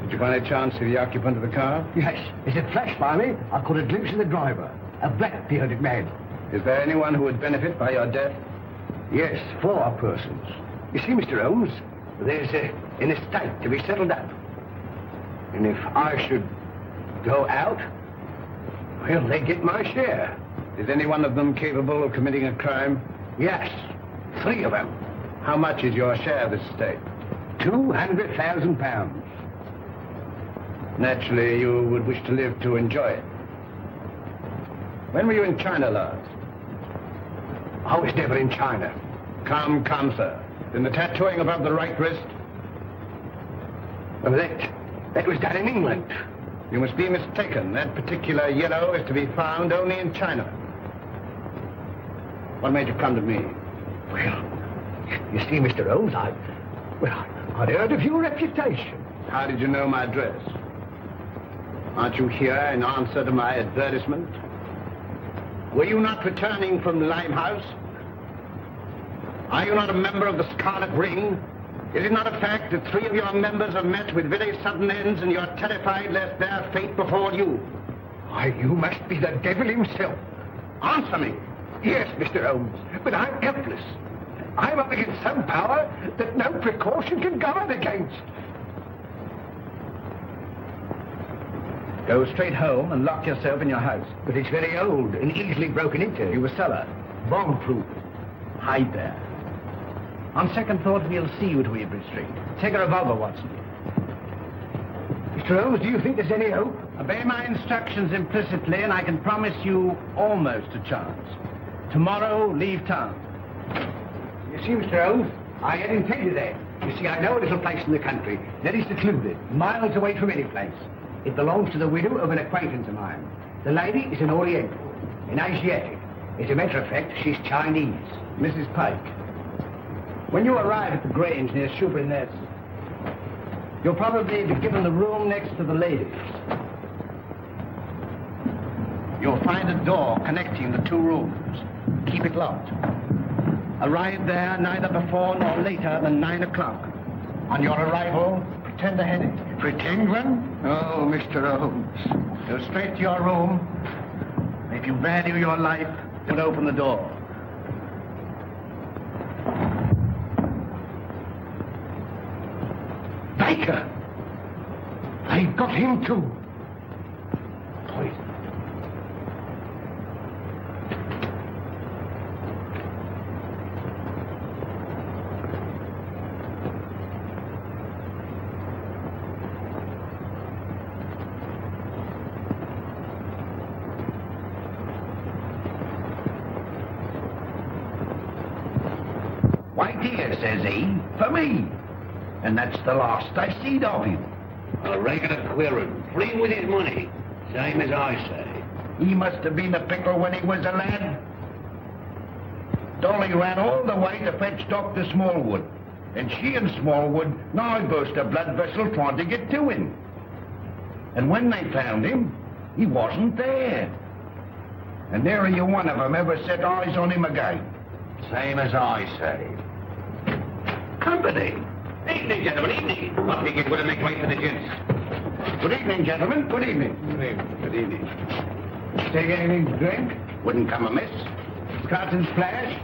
Did you by any chance see the occupant of the car? Yes, as it flashed by me, I caught a glimpse of the driver, a black-bearded man. Is there anyone who would benefit by your death? Yes, 4 persons. You see, Mr. Holmes, there's an estate to be settled up. And if I should go out, well, they get my share. Is any one of them capable of committing a crime? Yes, 3 of them. How much is your share of this estate? £200,000. Naturally, you would wish to live to enjoy it. When were you in China last? I was never in China. Come, sir. In the tattooing above the right wrist? Well, that was done in England. You must be mistaken. That particular yellow is to be found only in China. What made you come to me? Well, you see, Mr. Holmes, I'd heard of your reputation. How did you know my address? Aren't you here in answer to my advertisement? Were you not returning from Limehouse? Are you not a member of the Scarlet Ring? Is it not a fact that 3 of your members have met with very sudden ends and you're terrified lest their fate befall you? Why, you must be the devil himself. Answer me. Yes, Mr. Holmes, but I'm helpless. I'm up against some power that no precaution can guard against. Go straight home and lock yourself in your house. But it's very old and easily broken into. You a cellar. Bomb-proof. Hide there. On second thought, we'll see you to Ebury Street. Take a revolver, Watson. Mr. Holmes, do you think there's any hope? Obey my instructions implicitly, and I can promise you almost a chance. Tomorrow, leave town. You see, Mr. Holmes, I had intended that. You see, I know a little place in the country that is secluded, miles away from any place. It belongs to the widow of an acquaintance of mine. The lady is an Oriental, an Asiatic. As a matter of fact, she's Chinese. Mrs. Pike, when you arrive at the Grange near Shoebury Nest, you'll probably be given the room next to the ladies. You'll find a door connecting the 2 rooms. Keep it locked. Arrive there neither before nor later than 9 o'clock. On your arrival, pretend a headache. Pretend one? Oh, Mr. Holmes. Go straight to your room. If you value your life, don't open the door. Baker! They've got him too. Poison. Why, dear, says he, for me. And that's the last I seed of him. A regular queerin', free with his money, same as I say. He must have been a pickle when he was a lad. Dolly ran all the way to fetch Dr. Smallwood. And she and Smallwood now burst a blood vessel trying to get to him. And when they found him, he wasn't there. And nary a one of them ever set eyes on him again. Same as I say. Company. Evening, gentlemen, evening. I think it would make way for the gents. Good evening, gentlemen. Good evening. Good evening. Take anything to drink? Wouldn't come amiss. Scotch and splash?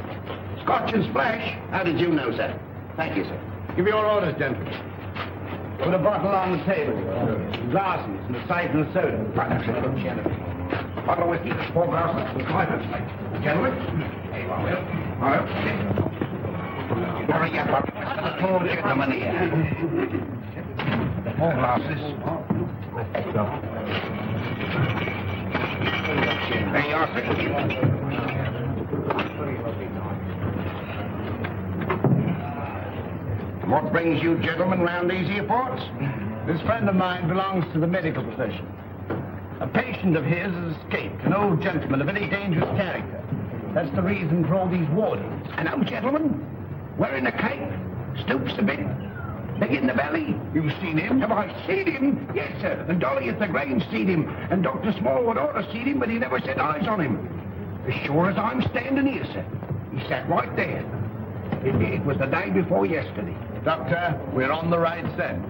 Scotch and splash? How did you know, sir? Thank you, sir. Give your orders, gentlemen. Put a bottle on the table. Glasses and a siphon of soda. Bottle of whiskey, 4 glasses, 5 gentlemen. All right. Hurry up, the 4 gentlemen here. 4 glasses. There you are, sir. What brings you gentlemen round these here parts? This friend of mine belongs to the medical profession. A patient of his has escaped, an old gentleman of very dangerous character. That's the reason for all these wardens. An old gentleman? Wearing a cape? Stoops a bit? Big in the belly? You've seen him? Have I seen him? Yes, sir. And Dolly at the Grange seen him. And Dr. Smallwood ought to seen him, but he never set eyes on him. As sure as I'm standing here, sir. He sat right there. It was the day before yesterday. Doctor, we're on the right scent.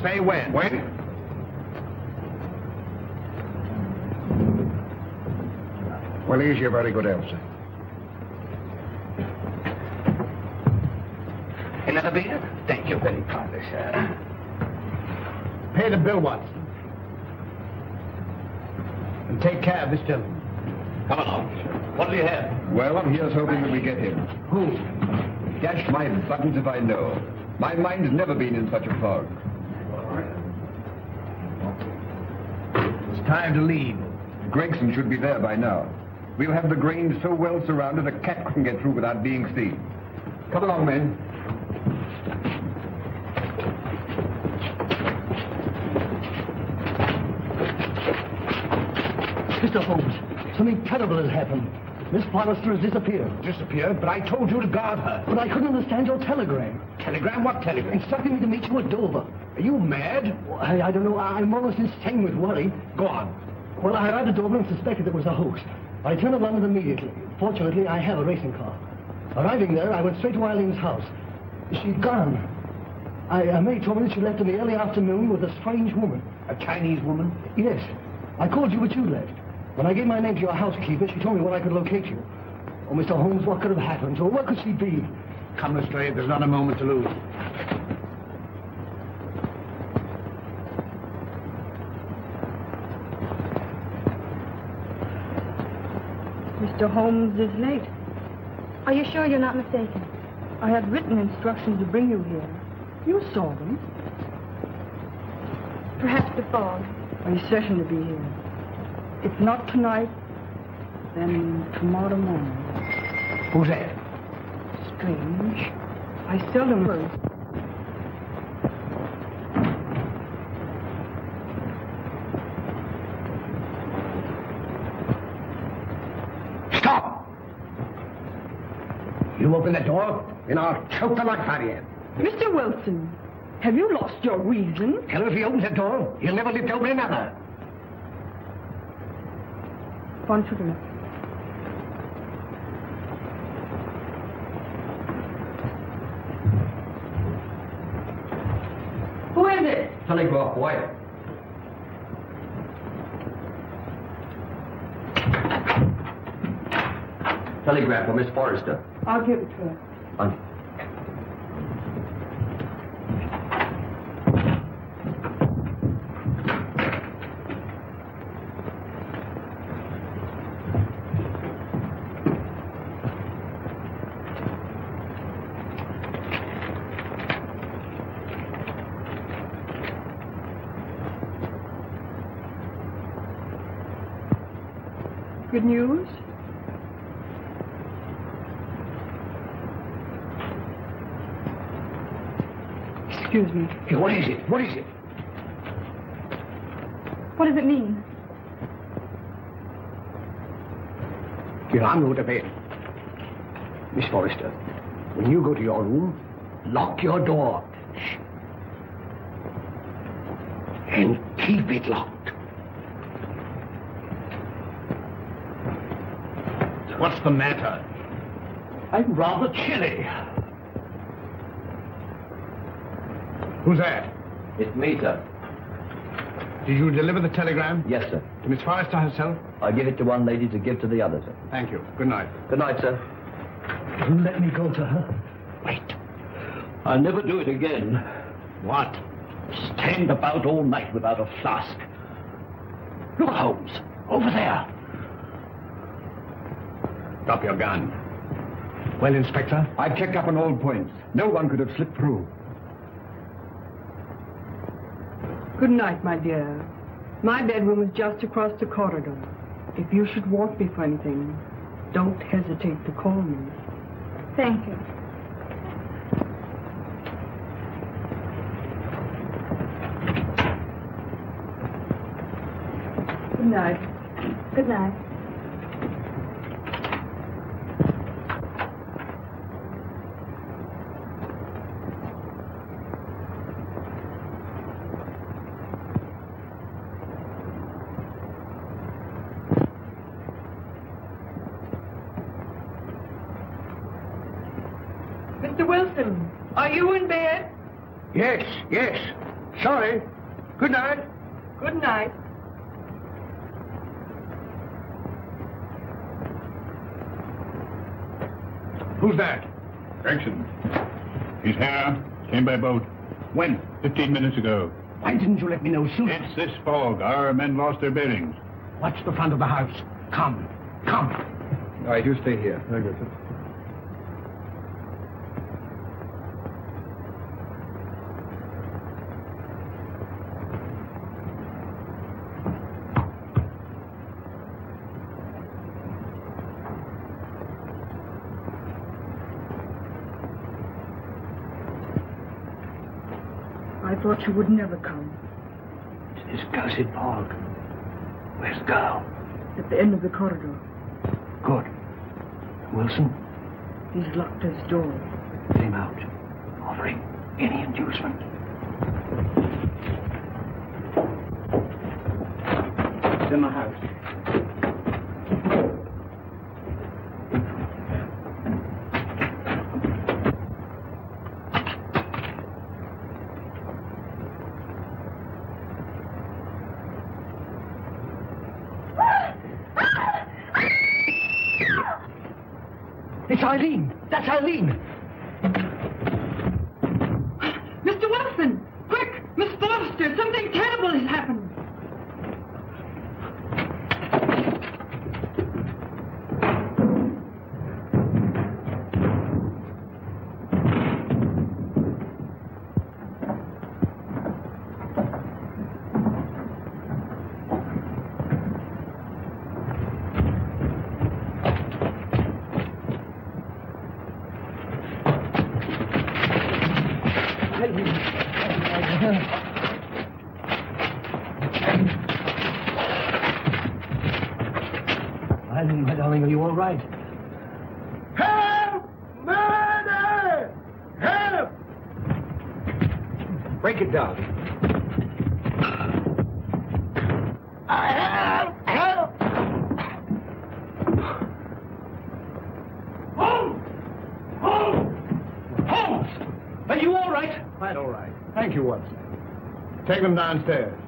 Say when. When? Well, here's your very good health, sir. Another beer? Thank you very kindly, sir. Pay the bill, Watson. And take care of this gentleman. Come along. What do you have? Well, here's hoping that we get him. Who? Dash my buttons if I know. My mind's never been in such a fog. It's time to leave. Gregson should be there by now. We'll have the Grange so well surrounded a cat couldn't get through without being seen. Come along, men. Mr. Holmes, something terrible has happened. Miss Forrester has disappeared. Disappeared? But I told you to guard her. But I couldn't understand your telegram. Telegram? What telegram? Instructing me to meet you at Dover. Are you mad? I don't know. I'm almost insane with worry. Go on. Well, I arrived at Dover and suspected it was a hoax. I returned to London immediately. Fortunately, I have a racing car. Arriving there, I went straight to Eileen's house. She'd gone. May told me that she left in the early afternoon with a strange woman. A Chinese woman? Yes. I called you, but you left. When I gave my name to your housekeeper, she told me where I could locate you. Oh, Mr. Holmes, what could have happened? Or where could she be? Come, Lestrade. There's not a moment to lose. Mr. Holmes is late. Are you sure you're not mistaken? I had written instructions to bring you here. You saw them. Perhaps the fog. I'm certain to be here. If not tonight, then tomorrow morning. Who's that? Strange. I seldom heard. Stop! You open the door, and I'll choke the life out of you. Mr. Wilson, have you lost your reason? Tell her if he opens the door, he'll never live to open another. One cigarette. Who is it? Telegraph wire. Telegram for Miss Forrester. I'll give it to her. Good news? Excuse me. Hey, what is it? What is it? What does it mean? Here, I'm going to bed. Miss Forrester, when you go to your room, lock your door. Shh. And keep it locked. What's the matter? I'm rather chilly. Who's that? It's me, sir. Did you deliver the telegram? Yes, sir. To Miss Forrester herself? I give it to one lady to give to the other, sir. Thank you. Good night. Good night, sir. You let me go to her. Wait. I'll never do it again. What? Stand about all night without a flask. Look, Holmes. Over there. Drop your gun. Well, Inspector? I've checked up on all points. No one could have slipped through. Good night, my dear. My bedroom is just across the corridor. If you should want me for anything, don't hesitate to call me. Thank you. night. Good night. Mr. Wilson, are you in bed? Yes, yes. Sorry. Good night. Good night. Who's that? Gregson. He's here. Came by boat. When? 15 minutes ago. Why didn't you let me know sooner? It's this fog. Our men lost their bearings. Watch the front of the house. Come. Come. All right, you stay here. Very good, sir. I thought you would never come. It's this cursed fog. Where's the girl? At the end of the corridor. Good. Wilson? He's locked his door. Get him out. Offering any inducement. It's in the house. It's Eileen. That's Eileen. Mr. Wilson! Quick! Miss Forrester! Something terrible has happened! Eileen, my darling, are you all right? Help! Murder! Help! Break it down. Help! Holmes! Holmes! Holmes! Are you all right? Quite all right. Thank you, Watson. Take them downstairs.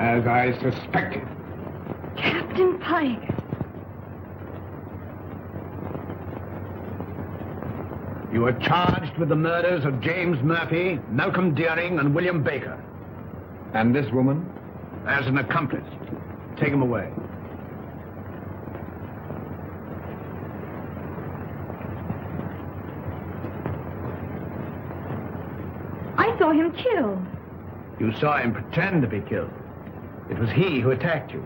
As I suspected. Captain Pike. You are charged with the murders of James Murphy, Malcolm Deering, and William Baker. And this woman? As an accomplice. Take him away. I saw him killed. You saw him pretend to be killed. It was he who attacked you.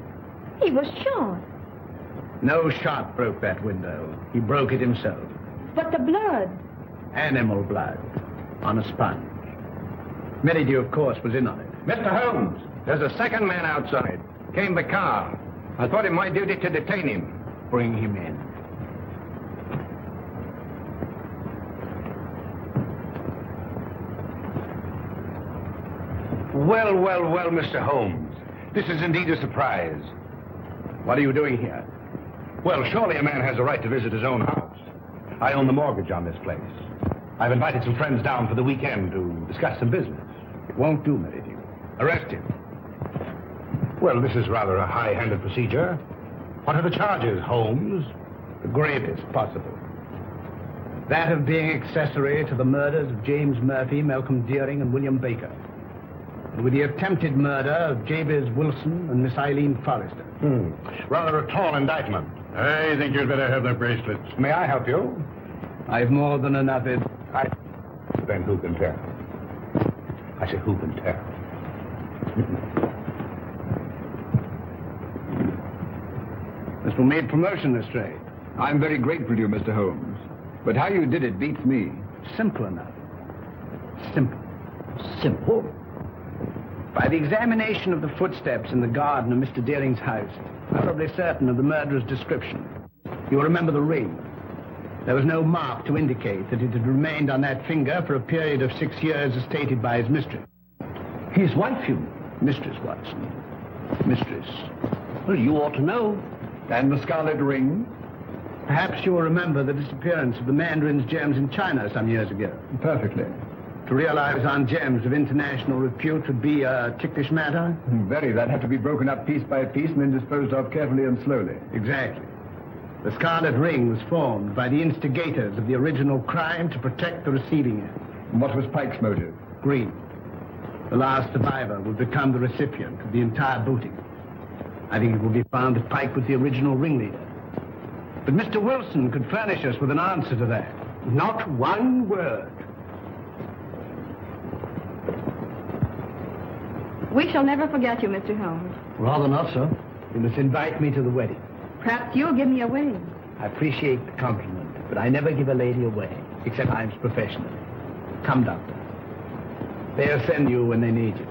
He was shot. No shot broke that window. He broke it himself. But the blood. Animal blood. On a sponge. Merrydew, of course, was in on it. Mr. Holmes, there's a second man outside. Came the car. I thought it my duty to detain him. Bring him in. Well, well, well, Mr. Holmes. This is indeed a surprise. What are you doing here? Well, surely a man has a right to visit his own house. I own the mortgage on this place. I've invited some friends down for the weekend to discuss some business. It won't do, Merrydew. Arrest him. Well, this is rather a high-handed procedure. What are the charges, Holmes? The gravest possible. That of being accessory to the murders of James Murphy, Malcolm Deering, and William Baker. And with the attempted murder of Jabez Wilson and Miss Eileen Forrester. Rather a tall indictment. I think you'd better have the bracelets. May I help you? I've more than enough in... Then who can tell? I said, who can tell? This will mean promotion, Lestrade. I'm very grateful to you, Mr. Holmes. But how you did it beats me. Simple enough. Simple. Simple. By the examination of the footsteps in the garden of Mr. Deering's house, thoroughly certain of the murderer's description. You'll remember the ring. There was no mark to indicate that it had remained on that finger for a period of 6 years as stated by his mistress. His wife, you... Mistress, Watson. Mistress. Well, you ought to know. And the scarlet ring? Perhaps you will remember the disappearance of the mandarin's gems in China some years ago. Perfectly. To realize on gems of international repute would be a ticklish matter? Very. That'd have to be broken up piece by piece and then disposed of carefully and slowly. Exactly. The scarlet ring was formed by the instigators of the original crime to protect the receiving end. And what was Pike's motive? Greed. The last survivor would become the recipient of the entire booty. I think it will be found that Pike was the original ringleader. But Mr. Wilson could furnish us with an answer to that. Not one word. We shall never forget you, Mr. Holmes. Rather not, sir. You must invite me to the wedding. Perhaps you'll give me away. I appreciate the compliment, but I never give a lady away, except I'm professional. Come, Doctor. They'll send you when they need you.